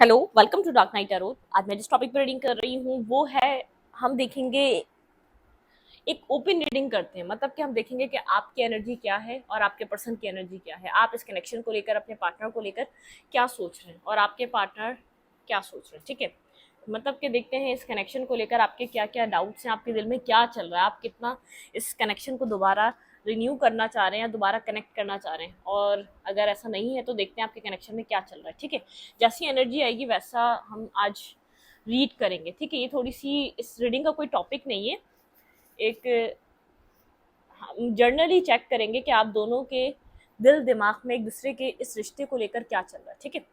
Hello, welcome to dark night tarot. आज मैं जिस टॉपिक पर रीडिंग कर रही हूँ वो है, हम देखेंगे, एक ओपन रीडिंग करते हैं। मतलब कि हम देखेंगे कि आपकी एनर्जी क्या है और आपके पर्सन की एनर्जी क्या है। आप इस कनेक्शन को लेकर, अपने पार्टनर को लेकर क्या सोच रहे हैं और आपके पार्टनर क्या सोच रहे हैं। ठीक है, मतलब कि देखते हैं इस कनेक्शन को लेकर आपके क्या क्या डाउट्स हैं, आपके दिल में क्या चल रहा है, आप कितना इस कनेक्शन को दोबारा रिन्यू करना चाह रहे हैं या दोबारा कनेक्ट करना चाह रहे हैं। और अगर ऐसा नहीं है तो देखते हैं आपके कनेक्शन में क्या चल रहा है। ठीक है, जैसी एनर्जी आएगी वैसा हम आज रीड करेंगे। ठीक है, ये थोड़ी सी, इस रीडिंग का कोई टॉपिक नहीं है, एक हम जर्नली चेक करेंगे कि आप दोनों के दिल दिमाग में एक दूसरे के इस रिश्ते को लेकर क्या चल रहा है। ठीक है,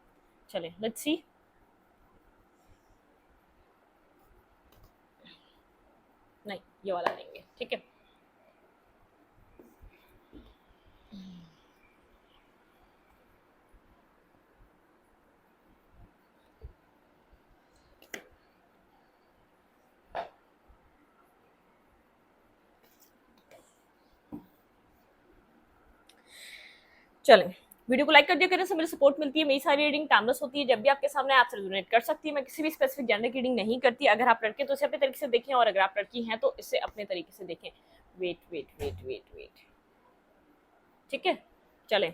चलें लेट्स सी। नहीं, ये वाला लेंगे। ठीक है, चलें। वीडियो को लाइक कर दिया करने से मेरी सपोर्ट मिलती है। मेरी सारी रीडिंग टाइमलेस होती है, जब भी आपके सामने आपसे रेजोनेट कर सकती है। मैं किसी भी स्पेसिफिक जेंडर की रीडिंग नहीं करती। अगर आप लड़के तो इसे अपने तरीके से देखें, और अगर आप लड़की हैं तो इसे अपने तरीके से देखें। Wait wait wait wait wait. ठीक है, चलें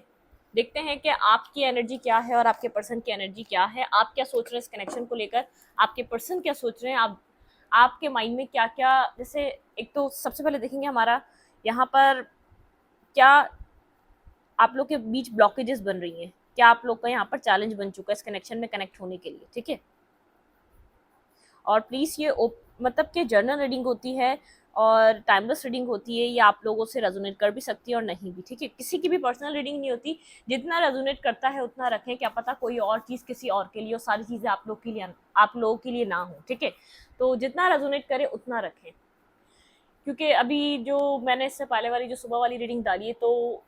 देखते हैं कि आपकी एनर्जी क्या है और आपके पर्सन की एनर्जी क्या है। आप क्या सोच रहे हैं इस कनेक्शन को लेकर, आपके पर्सन क्या सोच रहे हैं, आप आपके माइंड में क्या क्या, जैसे एक तो सबसे पहले देखेंगे हमारा यहाँ पर क्या आप लोग के बीच ब्लॉकेजेस बन रही हैं, क्या आप लोग का यहाँ पर चैलेंज बन चुका है इस कनेक्शन में कनेक्ट होने के लिए। ठीक है, और प्लीज़ ये मतलब कि जर्नल रीडिंग होती है और टाइमलेस रीडिंग होती है। ये आप लोगों से रेजोनेट कर भी सकती है और नहीं भी। ठीक है, किसी की भी पर्सनल रीडिंग नहीं होती। जितना रेजोनेट करता है उतना रखें, क्या पता कोई और चीज़ किसी और के लिए, और सारी चीज़ें आप लोग के लिए, आप लोगों के लिए ना हो। ठीक है, तो जितना रेजोनेट करे उतना रखें। क्योंकि अभी जो मैंने इससे पहले वाली जो सुबह वाली रीडिंग डाली है, तो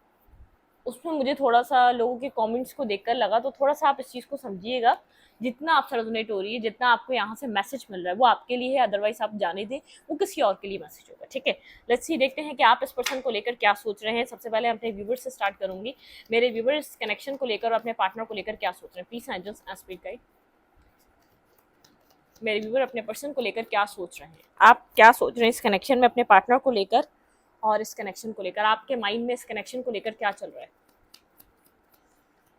उसमें मुझे थोड़ा-सा लोगों के कमेंट्स को देखकर लगा, तो थोड़ा-सा आप इस चीज़ को समझिएगा। जितना आपसे रेज़ोनेट हो रही है, जितना आपको यहाँ से मैसेज मिल रहा है, वो आपके लिए है, अदरवाइज़ आप जाने दें, वो किसी और के लिए मैसेज होगा। ठीक है? लेट्स सी, देखते हैं कि आप इस पर्सन को लेकर क्या सोच रहे हैं। सबसे पहले अपने व्यूअर्स से स्टार्ट करूँगी। मेरे व्यूअर्स कनेक्शन को लेकर और अपने पार्टनर को लेकर क्या सोच रहे हैं? Please angels and spirit guide, मेरे व्यूअर अपने पर्सन को लेकर क्या सोच रहे हैं? आप क्या सोच रहे हैं इस कनेक्शन में अपने पार्टनर को लेकर और इस कनेक्शन को लेकर? आपके माइंड में इस कनेक्शन को लेकर क्या चल रहा है?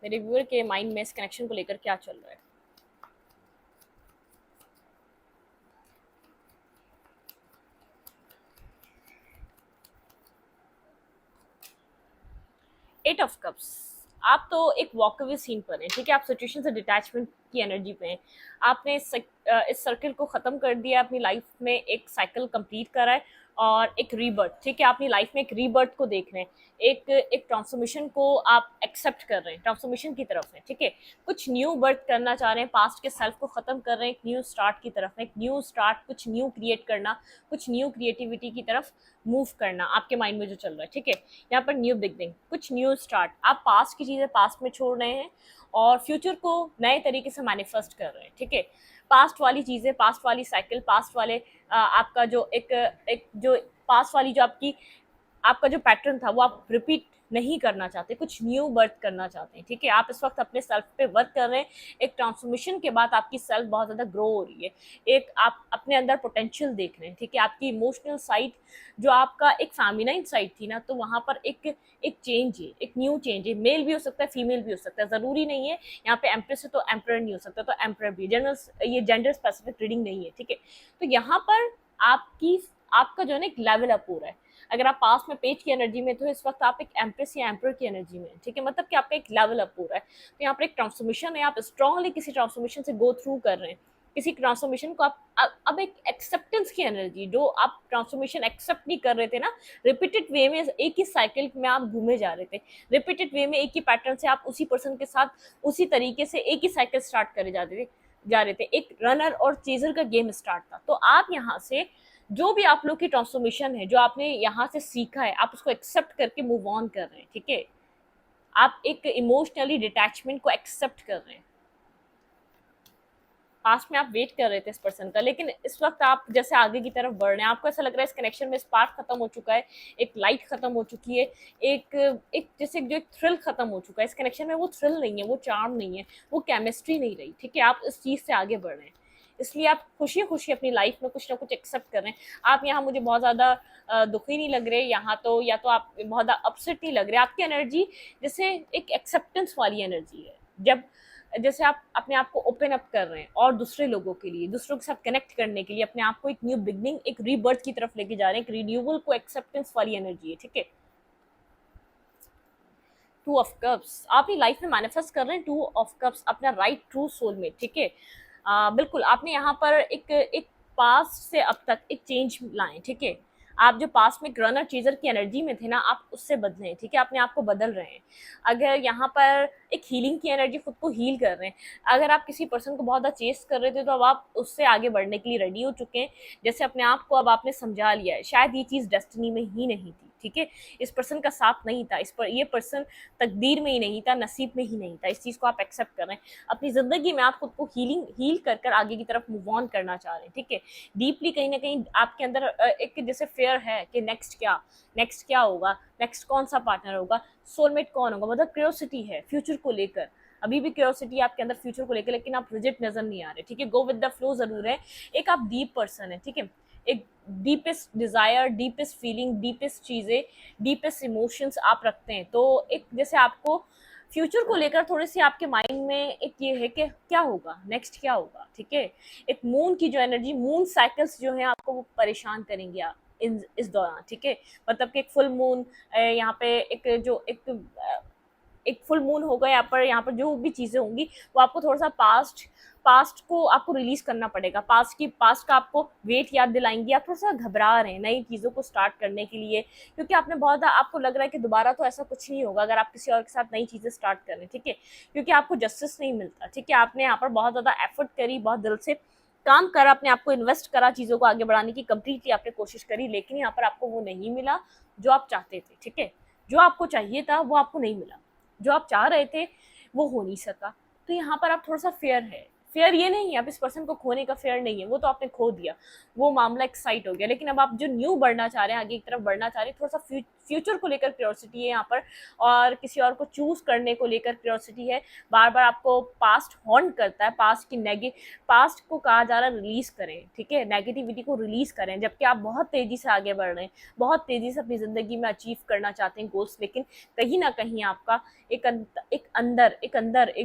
मेरे व्यूअर के माइंड में इस कनेक्शन को लेकर क्या चल रहा है? Eight of cups. आप तो एक वॉकअवे सीन पर हैं। ठीक है, आप सिचुएशन से डिटैचमेंट की एनर्जी पे हैं। आपने इस सर्कल को ख़त्म कर दिया, अपनी लाइफ में एक साइकिल कंप्लीट करा है और एक रीबर्थ। ठीक है, अपनी लाइफ में एक रीबर्थ को देख रहे हैं, एक एक ट्रांसफॉर्मेशन को आप एक्सेप्ट कर रहे हैं, ट्रांसफॉर्मेशन की तरफ है। ठीक है, कुछ न्यू बर्थ करना चाह रहे हैं, पास्ट के सेल्फ को ख़त्म कर रहे हैं, एक न्यू स्टार्ट की तरफ है, एक न्यू स्टार्ट, कुछ न्यू क्रिएट करना, कुछ न्यू क्रिएटिविटी की तरफ मूव करना आपके माइंड में जो चल रहा है। ठीक है, यहाँ पर न्यू बिगनिंग, कुछ न्यू स्टार्ट। आप पास्ट की चीज़ें पास्ट में छोड़ रहे हैं और फ्यूचर को नए तरीके से मैनिफेस्ट कर रहे हैं। ठीक है, पास्ट वाली चीज़ें, पास्ट वाली साइकिल, पास्ट वाले आपका जो एक एक जो पास्ट वाली जो आपका जो पैटर्न था वो आप रिपीट नहीं करना चाहते, कुछ न्यू बर्थ करना चाहते हैं। ठीक है, आप इस वक्त अपने सेल्फ पे वर्क कर रहे हैं। एक ट्रांसफॉर्मेशन के बाद आपकी सेल्फ बहुत ज़्यादा ग्रो हो रही है। एक आप अपने अंदर पोटेंशियल देख रहे हैं। ठीक है, आपकी इमोशनल साइड, जो आपका एक फेमिनाइन साइड थी ना, तो वहाँ पर एक एक चेंज है, एक न्यू चेंज है। मेल भी हो सकता है, फीमेल भी हो सकता है, ज़रूरी नहीं है। यहाँ पे एम्प्रेस है तो एम्प्रर नहीं हो सकता, तो एम्प्रर भी। जनरल, ये जेंडर स्पेसिफिक रीडिंग नहीं है। ठीक है, तो यहाँ पर आपकी आपका जो है ना एक लेवल अप हो रहा है। अगर आप पास में पेज की एनर्जी में, तो इस वक्त आप एक एम्प्रेस या एम्पर की एनर्जी में। ठीक है, मतलब कि आपका एक लेवल अप हो रहा है। तो यहाँ पर एक ट्रांसफॉर्मेशन है, आप स्ट्रांगली किसी ट्रांसफॉर्मेशन से गो थ्रू कर रहे हैं। किसी ट्रांसफॉर्मेशन को आप अब एक एक्सेप्टेंस की एनर्जी, जो आप ट्रांसफॉर्मेशन एक्सेप्ट नहीं कर रहे थे ना, रिपीटेड वे में एक ही साइकिल में आप घूमे जा रहे थे, रिपीटेड वे में एक ही पैटर्न से आप उसी पर्सन के साथ उसी तरीके से एक ही साइकिल स्टार्ट करे जा रहे थे। एक रनर और चेजर का गेम स्टार्ट था। तो आप यहाँ से जो भी आप लोग की ट्रांसफॉर्मेशन है, जो आपने यहाँ से सीखा है, आप उसको एक्सेप्ट करके मूव ऑन कर रहे हैं। ठीक है, आप एक इमोशनली डिटैचमेंट को एक्सेप्ट कर रहे हैं। पास्ट में आप वेट कर रहे थे इस पर्सन का, लेकिन इस वक्त आप जैसे आगे की तरफ बढ़ रहे हैं, आपको ऐसा लग रहा है इस कनेक्शन में स्पार्क खत्म हो चुका है, एक लाइट खत्म हो चुकी है, एक एक जैसे जो एक थ्रिल खत्म हो चुका है इस कनेक्शन में। वो थ्रिल नहीं है, वो चार्म नहीं है, वो केमिस्ट्री नहीं रही, ठीक है। आप इस चीज़ से आगे बढ़ रहे हैं, इसलिए आप खुशी खुशी अपनी लाइफ में कुछ ना कुछ एक्सेप्ट कर रहे हैं। आप यहाँ मुझे बहुत ज़्यादा दुखी नहीं लग रहे यहाँ तो, या तो आप बहुत ज़्यादा अपसेट नहीं लग रहे। आपकी एनर्जी जैसे एक एक्सेप्टेंस वाली एनर्जी है, जब जैसे आप अपने आप को ओपन अप कर रहे हैं और दूसरे लोगों के लिए, दूसरों के साथ कनेक्ट करने के लिए, अपने आप को एक न्यू बिगनिंग, एक रीबर्थ की तरफ लेके जा रहे हैं, एक रिन्यूअल को एक्सेप्टेंस वाली एनर्जी है, ठीक है। टू ऑफ कप्स आप अपनी लाइफ में मैनिफेस्ट कर रहे हैं, टू ऑफ कप्स अपना राइट ट्रू सोल में, ठीक है। बिल्कुल आपने यहाँ पर एक पास्ट से अब तक एक चेंज लाए, ठीक है। आप जो पास्ट में रनर चीजर की एनर्जी में थे ना, आप उससे बदले, ठीक है, अपने आप को बदल रहे हैं। अगर यहाँ पर एक हीलिंग की एनर्जी, खुद को हील कर रहे हैं। अगर आप किसी पर्सन को बहुत ज़्यादा चेस कर रहे थे, तो अब आप उससे आगे बढ़ने के लिए रेडी हो चुके हैं। जैसे अपने आप को अब आपने समझा लिया है, शायद ये चीज़ डेस्टिनी में ही नहीं थी, ठीक है। इस पर्सन का साथ नहीं था, इस पर ये पर्सन तकदीर में ही नहीं था, नसीब में ही नहीं था। इस चीज़ को आप एक्सेप्ट कर रहे हैं। अपनी ज़िंदगी में आप खुद को हील कर कर आगे की तरफ मूव ऑन करना चाह रहे हैं, ठीक है। डीपली कहीं ना कहीं आपके अंदर एक जैसे फेयर है कि नेक्स्ट क्या होगा, नेक्स्ट कौन सा पार्टनर होगा, सोलमेट कौन होगा, मतलब क्यूरियोसिटी है फ्यूचर को लेकर। अभी भी क्यूरियोसिटी आपके अंदर फ्यूचर को लेकर, लेकिन आप रिजिड नजर नहीं आ रहे, ठीक है। गो विद द फ्लो जरूर है। एक आप डीप पर्सन है, ठीक है। एक deepest desire, deepest feeling, deepest चीजें, डीपेस्ट इमोशंस आप रखते हैं। तो एक जैसे आपको फ्यूचर को लेकर थोड़ी सी आपके माइंड में एक ये है कि क्या होगा, नेक्स्ट क्या होगा, ठीक है। एक मून की जो एनर्जी, मून साइकिल्स जो है आपको वो परेशान करेंगे आप इस दौरान, ठीक है। मतलब कि एक फुल मून यहाँ पे एक फुल मून होगा यहाँ पर जो भी चीजें होंगी वो आपको थोड़ा सा पास्ट को आपको रिलीज करना पड़ेगा। पास्ट का आपको वेट याद दिलाएंगी। आप थोड़ा सा घबरा रहे हैं नई चीज़ों को स्टार्ट करने के लिए, क्योंकि आपने बहुत आपको लग रहा है कि दोबारा तो ऐसा कुछ नहीं होगा अगर आप किसी और के साथ नई चीज़ें स्टार्ट कर रहे हैं, ठीक है। क्योंकि आपको जस्टिस नहीं मिलता, ठीक है। आपने यहाँ पर बहुत ज़्यादा एफर्ट करी, बहुत दिल से काम करा, अपने आप को इन्वेस्ट करा, चीज़ों को आगे बढ़ाने की कंप्लीटली आपने कोशिश करी, लेकिन यहाँ पर आपको वो नहीं मिला जो आप चाहते थे, ठीक है। जो आपको चाहिए था वो आपको नहीं मिला, जो आप चाह रहे थे वो हो नहीं सका। तो यहाँ पर आप थोड़ा सा फेयर है। फेयर ये नहीं है आप इस पर्सन को खोने का फेयर नहीं है, वो तो आपने खो दिया, वो मामला एक्साइट हो गया। लेकिन अब आप जो न्यू बढ़ना चाह रहे हैं, आगे की तरफ बढ़ना चाह रहे हैं, थोड़ा सा फ्यूचर को लेकर क्यूरियोसिटी है यहाँ पर, और किसी और को चूज करने को लेकर क्यूरियोसिटी है। बार बार आपको पास्ट हॉन्ट करता है, पास्ट को कहा जा रहा है रिलीज करें, ठीक है, नेगेटिविटी को रिलीज करें। जबकि आप बहुत तेजी से आगे बढ़ रहे हैं, बहुत तेजी से अपनी जिंदगी में अचीव करना चाहते हैं गोल्स, लेकिन कहीं ना कहीं आपका एक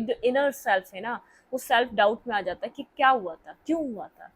जो इनर सेल्फ है ना, वो सेल्फ डाउट में आ जाता है कि क्या हुआ था, क्यों हुआ था,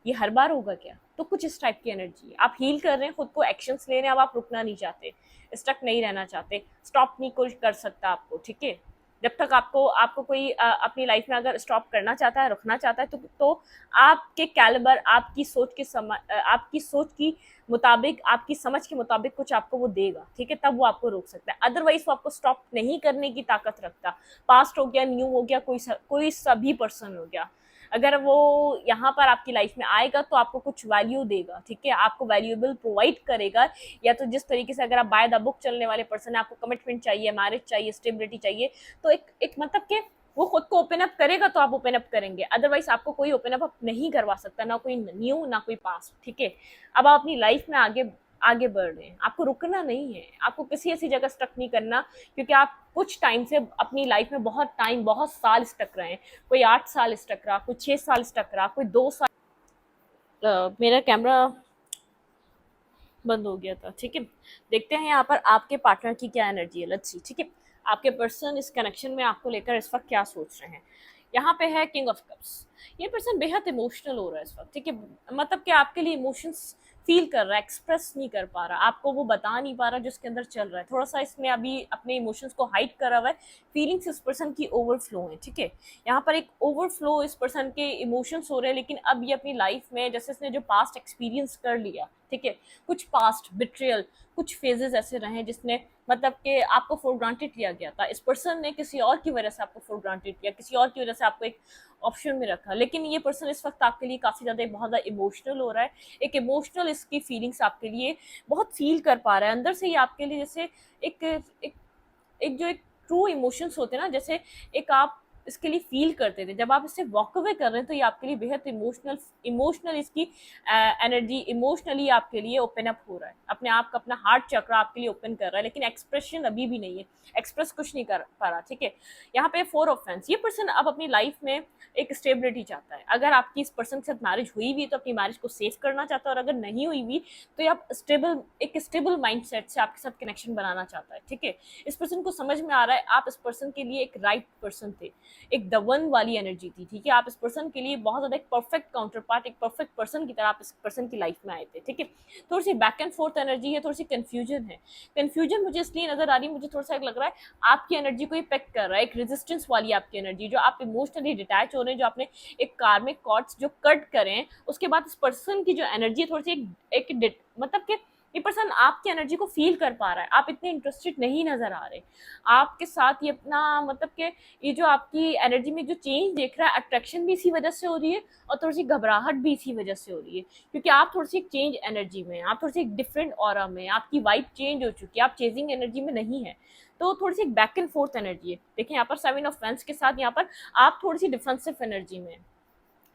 ये हर बार होगा क्या। तो कुछ इस टाइप की एनर्जी है। आप हील कर रहे हैं, खुद को एक्शंस ले रहे हैं। अब आप रुकना नहीं चाहते, स्टक नहीं रहना चाहते, स्टॉप नहीं कोई कर सकता आपको, ठीक है। जब तक आपको कोई अपनी लाइफ में अगर स्टॉप करना चाहता है, रुकना चाहता है, तो आपके कैलिबर, आपकी सोच की मुताबिक, आपकी समझ के मुताबिक कुछ आपको वो देगा, ठीक है। तब वो आपको रोक सकता है, अदरवाइज वो आपको स्टॉप नहीं करने की ताकत रखता। पास्ट हो गया, न्यू हो गया, कोई सभी पर्सन हो गया, अगर वो यहाँ पर आपकी लाइफ में आएगा तो आपको कुछ वैल्यू देगा, ठीक है, आपको वैल्यूएबल प्रोवाइड करेगा। या तो जिस तरीके से अगर आप बाय द बुक चलने वाले पर्सन है, आपको कमिटमेंट चाहिए, मैरिज चाहिए, स्टेबिलिटी चाहिए, तो एक मतलब कि वो खुद को ओपन अप करेगा तो आप ओपन अप करेंगे, अदरवाइज आपको कोई ओपन अप नहीं करवा सकता, ना कोई न्यू ना कोई पास्ट, ठीक है। अब आप अपनी लाइफ में आगे बढ़ रहे हैं, आपको रुकना नहीं है, आपको किसी ऐसी जगह स्टक नहीं करना, क्योंकि आप कुछ टाइम से अपनी लाइफ में बहुत साल स्टक रहे हैं। कोई 8 साल स्टक रहा, कोई 6 साल स्टक रहा, कोई 2 साल। मेरा कैमरा बंद हो गया था, ठीक है। देखते हैं यहाँ पर आपके पार्टनर की क्या एनर्जी है, लेट्स सी, ठीक है। आपके पर्सन इस कनेक्शन में आपको लेकर इस वक्त क्या सोच रहे हैं। यहाँ पे है किंग ऑफ कप्स। ये पर्सन बेहद इमोशनल हो रहा है इस वक्त, ठीक है। मतलब कि आपके लिए इमोशंस फील कर रहा है, एक्सप्रेस नहीं कर पा रहा, आपको वो बता नहीं पा रहा जो इसके अंदर चल रहा है। थोड़ा सा इसने अभी अपने इमोशंस को हाइड करा हुआ है। फीलिंग्स इस पर्सन की ओवरफ्लो है, ठीक है। यहाँ पर एक ओवरफ्लो इस पर्सन के इमोशंस हो रहे हैं, लेकिन अब ये अपनी लाइफ में जैसे इसने जो पास्ट एक्सपीरियंस कर लिया, ठीक है, कुछ पास्ट बिट्रियल, कुछ फेजेस ऐसे रहे जिसने मतलब कि आपको फॉर ग्रांटेड लिया गया था। इस पर्सन ने किसी और की वजह से आपको फॉर ग्रांटेड लिया, किसी और की वजह से आपको एक ऑप्शन में रखा, लेकिन ये पर्सन इस वक्त आपके लिए काफ़ी ज़्यादा बहुत ज़्यादा इमोशनल हो रहा है। एक इमोशनल इसकी फीलिंग्स आपके लिए बहुत फील कर पा रहा है अंदर से ही आपके लिए, जैसे एक एक एक जो एक ट्रू इमोशंस होते हैं ना, जैसे एक आप इसके लिए फील करते थे, जब आप इससे वॉक अवे कर रहे हैं तो ये आपके लिए बेहद इमोशनल इसकी एनर्जी इमोशनली आपके लिए ओपन अप हो रहा है, अपने आप का अपना हार्ट चक्र आपके लिए ओपन कर रहा है, लेकिन एक्सप्रेशन अभी भी नहीं है, एक्सप्रेस कुछ नहीं कर पा रहा। ठीक है, यहाँ पे 4 ऑफ फैंस, ये पर्सन अब अपनी लाइफ में एक स्टेबिलिटी चाहता है। अगर आपकी इस पर्सन के साथ मैरिज हुई भी है तो अपनी मैरिज को सेव करना चाहता है, और अगर नहीं हुई भी तो ये आप एक स्टेबल माइंडसेट से आपके साथ कनेक्शन बनाना चाहता है। ठीक है, इस पर्सन को समझ में आ रहा है आप इस पर्सन के लिए एक राइट पर्सन थे, एक द वन वाली एनर्जी थी। ठीक है, आप इस पर्सन के लिए बहुत ज्यादा एक परफेक्ट काउंटर पार्ट, एक परफेक्ट पर्सन की तरह आप इस पर्सन की लाइफ में आए थे। ठीक है, थोड़ी सी बैक एंड फोर्थ एनर्जी है, थोड़ी सी कंफ्यूजन है। कंफ्यूजन मुझे इसलिए नजर आ रही है, मुझे थोड़ा सा लग रहा है आपकी एनर्जी को इफेक्ट कर रहा है, एक रेजिस्टेंस वाली आपकी एनर्जी, जो आप इमोशनली डिटैच हो रहे हैं, जो आपने एक कार्मिक कॉर्ड्स जो कट करें, उसके बाद इस पर्सन की जो एनर्जी है थोड़ी सी मतलब कि ये पर्सन आपकी एनर्जी को फील कर पा रहा है, आप इतने इंटरेस्टेड नहीं नजर आ रहे आपके साथ, ये अपना मतलब कि ये जो आपकी एनर्जी में जो चेंज देख रहा है, अट्रैक्शन भी इसी वजह से हो रही है और थोड़ी सी घबराहट भी इसी वजह से हो रही है, क्योंकि आप थोड़ी सी एक चेंज एनर्जी में, आप थोड़ी सी एक डिफरेंट ऑरा में, आपकी वाइब चेंज हो चुकी है, आप चेजिंग एनर्जी में नहीं है, तो थोड़ी सी एक बैक एंड फोर्थ एनर्जी है। देखिए यहाँ पर 7 ऑफ फैंस के साथ यहाँ पर आप थोड़ी सी डिफेंसिव एनर्जी में,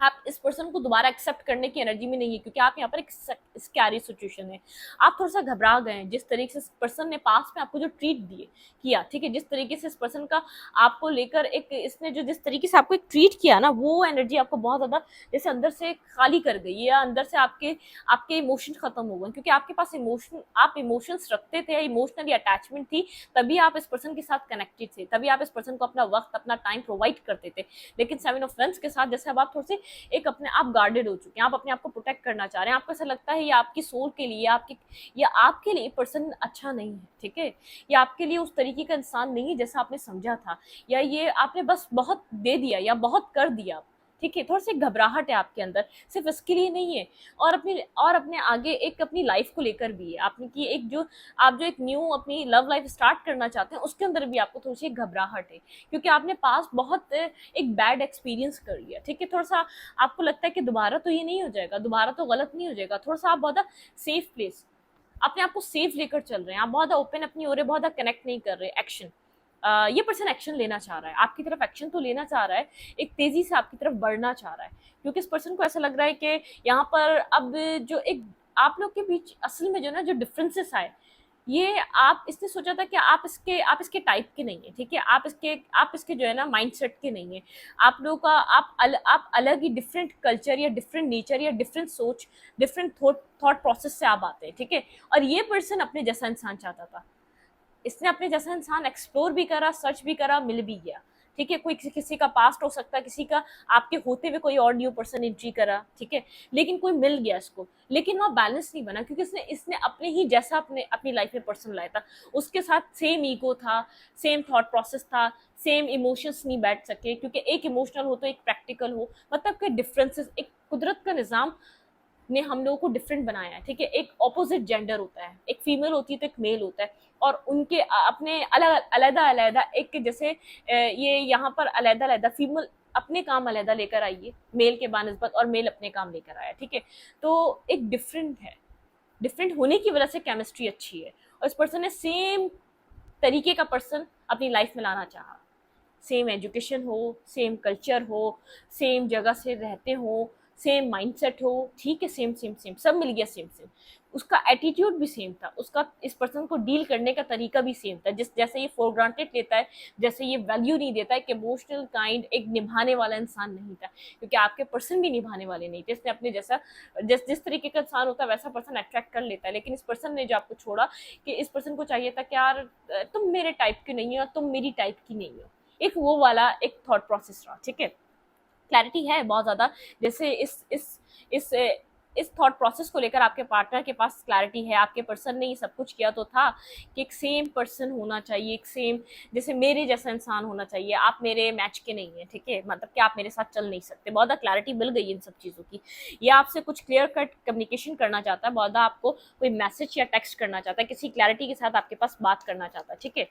आप इस पर्सन को दोबारा एक्सेप्ट करने की एनर्जी में नहीं है, क्योंकि आप यहाँ पर एक स्कैरी सिचुएशन है, आप थोड़ा सा घबरा गए हैं जिस तरीके से इस पर्सन ने पास में आपको जो ट्रीट दिए किया। ठीक है, जिस तरीके से इस पर्सन का आपको लेकर एक इसने जो जिस तरीके से आपको एक ट्रीट किया ना, वो एनर्जी आपको बहुत ज्यादा जैसे अंदर से खाली कर गई, या अंदर से आपके आपके इमोशन खत्म हो गए, क्योंकि आपके पास आप इमोशंस रखते थे, इमोशनली अटैचमेंट थी, तभी आप इस पर्सन के साथ कनेक्टेड थे, तभी आप इस पर्सन को अपना वक्त अपना टाइम प्रोवाइड करते थे। लेकिन 7 ऑफ फैंस के साथ जैसे अब आप थोड़े से एक अपने आप गार्डेड हो चुके हैं, आप अपने आप को प्रोटेक्ट करना चाह रहे हैं, आपको ऐसा लगता है ये आपकी सोल के लिए, आपके लिए पर्सन अच्छा नहीं है। ठीक है, ये आपके लिए उस तरीके का इंसान नहीं है जैसा आपने समझा था, या ये आपने बस बहुत दे दिया या बहुत कर दिया। ठीक है, थोड़ी सी घबराहट है आपके अंदर, सिर्फ इसके लिए नहीं है, और अपने आगे एक अपनी लाइफ को लेकर भी है, आपने की एक जो आप जो एक न्यू अपनी लव लाइफ स्टार्ट करना चाहते हैं, उसके अंदर भी आपको थोड़ी सी घबराहट है, क्योंकि आपने पास बहुत एक बैड एक्सपीरियंस कर लिया। ठीक है, थोड़ा सा आपको लगता है कि दोबारा तो ये नहीं हो जाएगा, दोबारा तो गलत नहीं हो जाएगा, थोड़ा सा आप बहुत सेफ प्लेस अपने आप को सेफ लेकर चल रहे हैं, आप बहुत ओपन अपनी ओर बहुत कनेक्ट नहीं कर रहे। एक्शन, ये पर्सन एक्शन लेना चाह रहा है, आपकी तरफ एक्शन तो लेना चाह रहा है, एक तेजी से आपकी तरफ बढ़ना चाह रहा है, क्योंकि इस पर्सन को ऐसा लग रहा है कि यहाँ पर अब जो एक आप लोग के बीच असल में जो ना जो डिफरेंसेस आए, ये आप इसने सोचा था कि आप इसके टाइप के नहीं है। ठीक है, आप इसके जो है ना माइंडसेट के नहीं है, आप लोगों का आप अलग ही डिफरेंट कल्चर या डिफरेंट नेचर या डिफरेंट सोच, डिफरेंट थॉट प्रोसेस से आप आते हैं। ठीक है, और ये पर्सन अपने जैसा इंसान चाहता था, इसने अपने जैसा इंसान एक्सप्लोर भी करा, सर्च भी करा, मिल भी गया। ठीक है, कोई किसी का पास्ट हो सकता है, किसी का आपके होते हुए कोई और न्यू पर्सन एंट्री करा। ठीक है, लेकिन कोई मिल गया इसको, लेकिन वहाँ बैलेंस नहीं बना, क्योंकि इसने अपने ही जैसा अपनी लाइफ में पर्सन लाया था, उसके साथ सेम ईगो था, सेम थॉट प्रोसेस था, सेम इमोशंस नहीं बैठ सके, क्योंकि एक इमोशनल हो तो एक प्रैक्टिकल हो, मतलब के डिफरेंसेस, एक कुदरत का निज़ाम ने हम लोगों को डिफरेंट बनाया है। ठीक है, एक ऑपोजिट जेंडर होता है, एक फीमेल होती है तो एक मेल होता है, और उनके अपने अलग एक जैसे ये यहाँ पर अलग फीमेल अपने काम अलग लेकर आई है मेल के बानिस्बत, और मेल अपने काम लेकर आया। ठीक है, तो एक डिफरेंट है, डिफरेंट होने की वजह से केमिस्ट्री अच्छी है, और इस पर्सन ने सेम तरीके का पर्सन अपनी लाइफ में लाना चाहा, सेम एजुकेशन हो, सेम कल्चर हो, सेम जगह से रहते हो, सेम माइंडसेट हो। ठीक है, सेम सेम सेम सब मिल गया, सेम सेम, उसका एटीट्यूड भी सेम था, उसका इस पर्सन को डील करने का तरीका भी सेम था, जैसे ये फॉर ग्रांटेड लेता है, जैसे ये वैल्यू नहीं देता है कि इमोशनल काइंड एक निभाने वाला इंसान नहीं था, क्योंकि आपके पर्सन भी निभाने वाले नहीं थे, इसने अपने जैसा जिस तरीके का इंसान होता है वैसा पर्सन अट्रैक्ट कर लेता है, लेकिन इस पर्सन ने जो आपको छोड़ा कि इस पर्सन को चाहिए था कि यार तुम मेरे टाइप की नहीं हो, तुम मेरी टाइप की नहीं हो, एक वो वाला एक थॉट प्रोसेस रहा। ठीक है, क्लैरिटी है बहुत ज़्यादा, जैसे इस इस थॉट प्रोसेस को लेकर आपके पार्टनर के पास क्लैरिटी है, आपके पर्सन ने ये सब कुछ किया तो था कि एक सेम पर्सन होना चाहिए, एक सेम जैसे मेरे जैसा इंसान होना चाहिए, आप मेरे मैच के नहीं है। ठीक है, मतलब कि आप मेरे साथ चल नहीं सकते, बहुत ज़्यादा क्लैरिटी मिल गई इन सब चीज़ों की, ये आपसे कुछ क्लियर कट कम्युनिकेशन करना चाहता है, बहुत ज़्यादा आपको कोई मैसेज या टेक्स्ट करना चाहता है, किसी क्लैरिटी के साथ आपके पास बात करना चाहता है। ठीक है,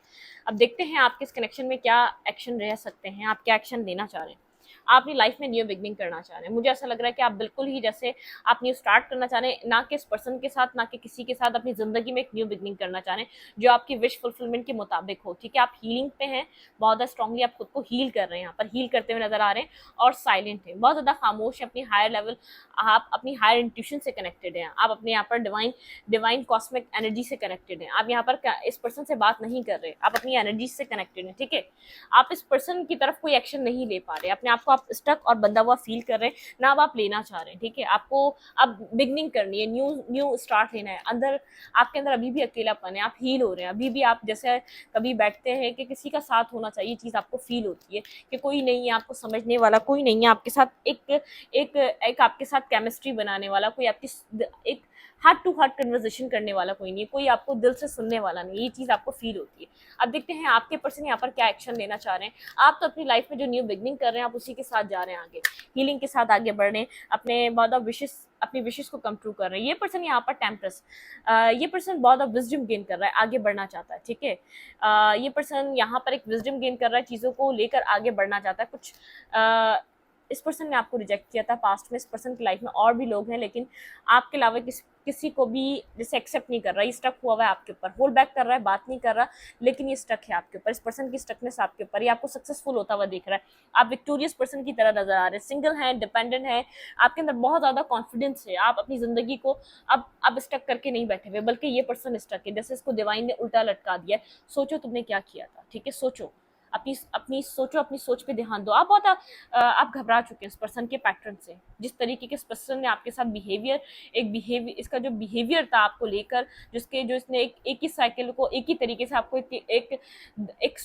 अब देखते हैं आपके इस कनेक्शन में क्या एक्शन रह सकते हैं, आप क्या एक्शन लेना चाह रहे हैं। आप अपनी लाइफ में न्यू बिगनिंग करना चाह रहे हैं। मुझे ऐसा लग रहा है कि आप बिल्कुल ही जैसे आप न्यू स्टार्ट करना चाह रहे हैं, ना कि इस पर्सन के साथ, ना कि किसी के साथ, अपनी ज़िंदगी में एक न्यू बिगनिंग करना चाह रहे हैं जो आपकी विश फुलफिलमेंट के मुताबिक हो। ठीक है, आप हीलिंग पे हैं, बहुत ज़्यादा स्ट्रांगली आप खुद को हील कर रहे हैं, यहाँ पर हील करते हुए नजर आ रहे हैं, और साइलेंट है, बहुत ज़्यादा खामोश है, अपनी हायर लेवल, आप अपनी हायर इंट्यूशन से कनेक्टेड हैं, आप अपने यहाँ पर डिवाइन डिवाइन कॉस्मिक एनर्जी से कनेक्टेड हैं। आप यहाँ पर इस पर्सन से बात नहीं कर रहे, आप अपनी एनर्जी से कनेक्टेड हैं। ठीक है, आप इस पर्सन की तरफ कोई एक्शन नहीं ले पा रहे, अपने आप को आप स्टक और बंधा हुआ फील कर रहे हैं, ना अब आप लेना चाह रहे हैं। ठीक है, आपको अब बिगनिंग करनी है, न्यू न्यू स्टार्ट लेना है। अंदर आपके अंदर अभी भी अकेलापन है, आप हील हो रहे हैं, अभी भी आप जैसे कभी बैठते हैं कि किसी का साथ होना चाहिए, चीज़ आपको फील होती है कि कोई नहीं है आपको समझने वाला, कोई नहीं है आपके साथ एक आपके साथ केमिस्ट्री बनाने वाला, कोई आपकी एक हार्ट टू हार्ट कन्वर्सेशन करने वाला कोई नहीं है, कोई आपको दिल से सुनने वाला नहीं, ये चीज़ आपको फील होती है। अब देखते हैं आपके पर्सन यहाँ पर क्या एक्शन लेना चाह रहे हैं। आप तो अपनी लाइफ में जो न्यू बिगनिंग कर रहे हैं, आप उसी के साथ जा रहे हैं आगे, हीलिंग के साथ आगे बढ़ रहे हैं, अपने बहुत विशेष अपनी विशेष को कम ट्रू कर रहे हैं। ये पर्सन यहाँ पर टेम्परस, ये पर्सन बहुत विजडम गेन कर रहा है, आगे बढ़ना चाहता है। ठीक है, ये पर्सन यहाँ पर एक विजडम गेन कर रहा है, चीज़ों को लेकर आगे बढ़ना चाहता है। कुछ इस पर्सन ने आपको रिजेक्ट किया था पास्ट में, इस पर्सन की लाइफ में और भी लोग हैं, लेकिन आपके अलावा किसी को भी जैसे एक्सेप्ट नहीं कर रहा, ये स्टक हुआ हुआ है आपके ऊपर, होल्ड बैक कर रहा है, बात नहीं कर रहा, लेकिन ये स्टक है आपके ऊपर। इस पर्सन की स्टकनेस आपके ऊपर, ये आपको सक्सेसफुल होता हुआ दिख रहा है, आप विक्टोरियस पर्सन की तरह नजर आ रहे हैं, सिंगल हैं, डिपेंडेंट है, आपके अंदर बहुत ज़्यादा कॉन्फिडेंस है, आप अपनी ज़िंदगी को अब स्टक करके नहीं बैठे हुए, बल्कि ये पर्सन स्टक है, जैसे इसको डिवाइन ने उल्टा लटका दिया है। सोचो तुमने क्या किया था। ठीक है, सोचो, अपनी अपनी सोचो, अपनी सोच पे ध्यान दो। आप बहुत आप घबरा चुके हैं इस पर्सन के पैटर्न से, जिस तरीके के इस पर्सन ने आपके साथ बिहेवियर इसका जो बिहेवियर था आपको लेकर, जो इसने एक ही साइकिल को एक ही तरीके से आपको एक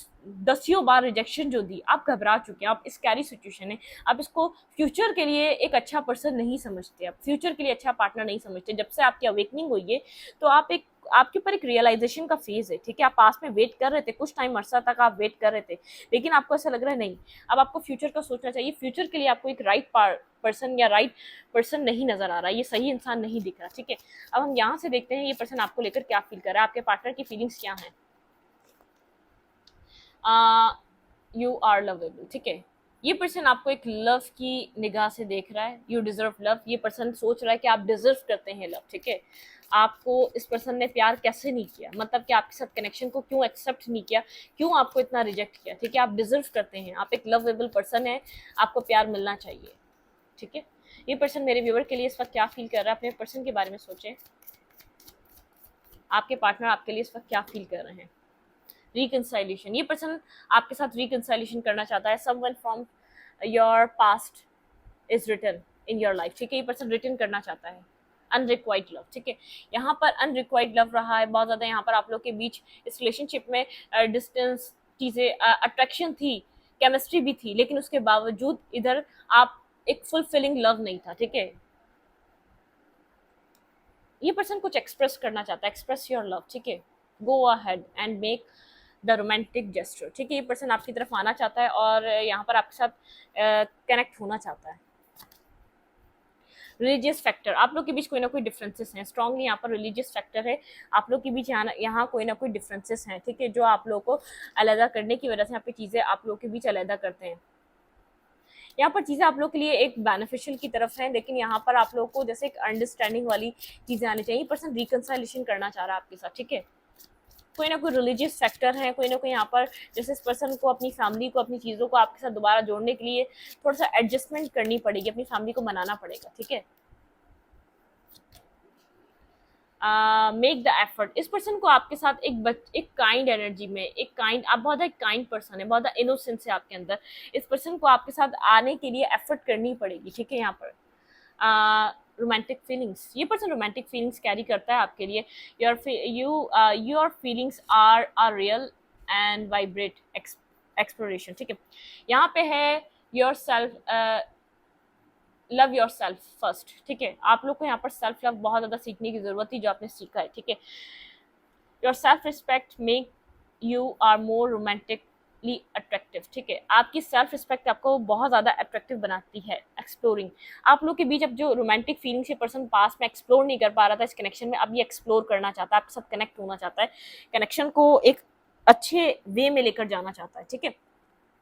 दसियों बार रिजेक्शन जो दी, आप घबरा चुके हैं, आप स्कैरी सिचुएशन है, आप इसको फ्यूचर के लिए एक अच्छा पर्सन नहीं समझते, आप फ्यूचर के लिए अच्छा पार्टनर नहीं समझते। जब से आपकी अवेकनिंग हुई है, तो आपके ऊपर एक रियलाइजेशन का फेज है। ठीक है, आप पास में वेट कर रहे थे, कुछ टाइम अरसा तक आप वेट कर रहे थे, लेकिन आपको ऐसा लग रहा है नहीं, अब आपको फ्यूचर का सोचना चाहिए। फ्यूचर के लिए आपको एक राइट पर्सन या राइट पर्सन नहीं नजर आ रहा, ये सही इंसान नहीं दिख रहा। ठीक है, अब हम यहाँ से देखते हैं ये पर्सन आपको लेकर क्या फील कर रहा है, आपके पार्टनर की फीलिंग्स क्या है। You are lovable. ठीक है, ये पर्सन आपको एक लव की निगाह से देख रहा है, यू डिजर्व लव। ये पर्सन सोच रहा है कि आप डिजर्व करते हैं लव। ठीक है, आपको इस पर्सन ने प्यार कैसे नहीं किया, मतलब कि आपके साथ कनेक्शन को क्यों एक्सेप्ट नहीं किया, क्यों आपको इतना रिजेक्ट किया। ठीक है, आप डिजर्व करते हैं, आप एक लवेबल पर्सन है, आपको प्यार मिलना चाहिए। ठीक है, ये पर्सन मेरे व्यूअर के लिए इस वक्त क्या फील कर रहा है, अपने पर्सन के बारे में सोचें। आपके पार्टनर आपके लिए इस वक्त क्या फील कर रहे हैं। रिकंसाइलेशन, ये पर्सन आपके साथ रिकंसाइलेशन करना चाहता है। Someone from your past is return in your life. ठीक है, ये पर्सन रिटर्न करना चाहता है अनरिक्वाइर्ड लव। ठीक है, यहाँ पर अनरिक्वाइर्ड लव रहा है बहुत ज़्यादा, यहाँ पर आप लोग के बीच इस रिलेशनशिप में डिस्टेंस, चीज़ें, अट्रैक्शन थी, केमिस्ट्री भी थी, लेकिन उसके बावजूद इधर आप एक फुलफिलिंग लव नहीं था। ठीक है, ये पर्सन कुछ एक्सप्रेस करना चाहता है, एक्सप्रेस योर लव। ठीक है, go ahead and make the romantic gesture. ठीक है, ये पर्सन आपकी तरफ आना चाहता है और यहाँ पर आपके साथ कनेक्ट होना चाहता है। रिलीजियस फैक्टर, आप लोग के बीच कोई ना कोई डिफरेंसेस हैं, स्ट्रांगली यहाँ पर रिलीजियस फैक्टर है, आप लोग के बीच यहाँ कोई ना कोई डिफरेंसेस हैं। ठीक है, जो आप लोग को अलहदा करने की वजह से यहाँ पे चीज़ें आप लोग के बीच अलहदा करते हैं। यहाँ पर चीज़ें आप लोग के लिए एक बेनिफिशियल की तरफ है, लेकिन यहाँ पर आप लोग को जैसे एक अंडरस्टैंडिंग वाली चीज़ें आनी चाहिए। पर्सन रिकंसाइलेशन करना चाह रहा है आपके साथ। ठीक है, कोई ना कोई रिलीजियस फैक्टर है, कोई ना कोई यहाँ पर जैसे इस पर्सन को अपनी फैमिली को, अपनी चीज़ों को आपके साथ दोबारा जोड़ने के लिए थोड़ा सा एडजस्टमेंट करनी पड़ेगी, अपनी फैमिली को मनाना पड़ेगा। ठीक है, मेक द एफर्ट, इस पर्सन को आपके साथ एक काइंड एनर्जी में, एक काइंड, आप बहुत एक काइंड पर्सन है, बहुत इनोसेंस है आपके अंदर, इस पर्सन को आपके साथ आने के लिए एफर्ट करनी पड़ेगी। ठीक है, यहाँ पर रोमांटिक फीलिंग्स, ये पर्सन रोमांटिक फीलिंग्स कैरी करता है आपके लिए। Your feelings are real and vibrate exploration. ठीक है, यहाँ पे है your self, love yourself first. ठीक है, आप लोग को यहाँ पर सेल्फ लव बहुत ज़्यादा सीखने की ज़रूरत थी, जो आपने सीखा है। ठीक है, your self respect make you are more romantically attractive. ठीक है, आपकी सेल्फ रिस्पेक्ट आपको बहुत ज़्यादा अट्रैक्टिव बनाती है। एक्सप्लोरिंग, आप लोग के बीच अब जो रोमांटिक फीलिंग्स ये पर्सन पास में एक्सप्लोर नहीं कर पा रहा था इस कनेक्शन में, अब ये एक्सप्लोर करना चाहता है, आपके साथ कनेक्ट होना चाहता है, कनेक्शन को एक अच्छे वे में लेकर जाना चाहता है। ठीक है,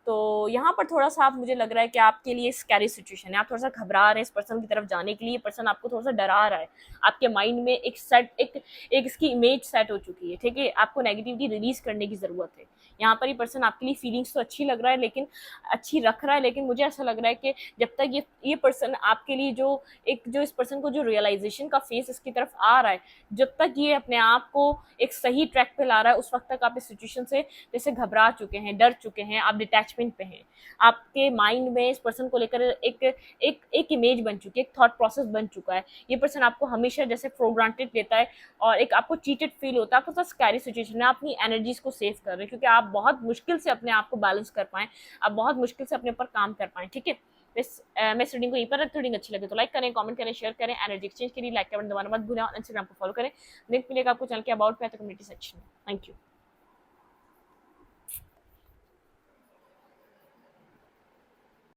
तो यहाँ पर थोड़ा सा आप, मुझे लग रहा है कि आपके लिए स्कैरी सिचुएशन है, आप थोड़ा सा घबरा रहे हैं इस पर्सन की तरफ जाने के लिए, पर्सन आपको थोड़ा सा डरा रहा है, आपके माइंड में एक इसकी इमेज सेट हो चुकी है, ठीक है, आपको नेगेटिविटी रिलीज करने की ज़रूरत है। यहाँ पर ये पर्सन आपके लिए फीलिंग्स तो अच्छी लग रहा है, लेकिन अच्छी रख रहा है, लेकिन मुझे ऐसा लग रहा है कि जब तक ये पर्सन आपके लिए जो इस पर्सन को जो रियलाइजेशन का फेस इसकी तरफ आ रहा है, जब तक ये अपने आप को एक सही ट्रैक पे ला रहा है, उस वक्त तक आप इस सिचुएशन से जैसे घबरा चुके हैं, डर चुके हैं, आप डिटैचमेंट पे हैं, आपके माइंड में इस पर्सन को लेकर एक इमेज बन चुकी है, एक थॉट प्रोसेस बन चुका है। ये पर्सन आपको हमेशा जैसे फॉर ग्रांटेड लेता है और एक आपको चीटेड फील होता है, आपको थोड़ा स्कैरी सिचुएशन में आप अपनी एनर्जीज को सेव कर रहे हैं, क्योंकि आप बहुत मुश्किल से अपने आप को बैलेंस कर पाएं, आप बहुत मुश्किल से अपने ऊपर काम कर पाएं, ठीक है। मैं इस रीडिंग को यहीं पर रखती हूँ। रीडिंग अच्छी लगे तो लाइक करें, कमेंट करें, शेयर करें। एनर्जी एक्सचेंज के लिए लाइक का बटन दबाना मत भूलें और इंस्टाग्राम को फॉलो करें। लिंक मिलेगा आपको चैनल के अबाउट पे, तो कम्युनिटी सेक्शन में। Thank you.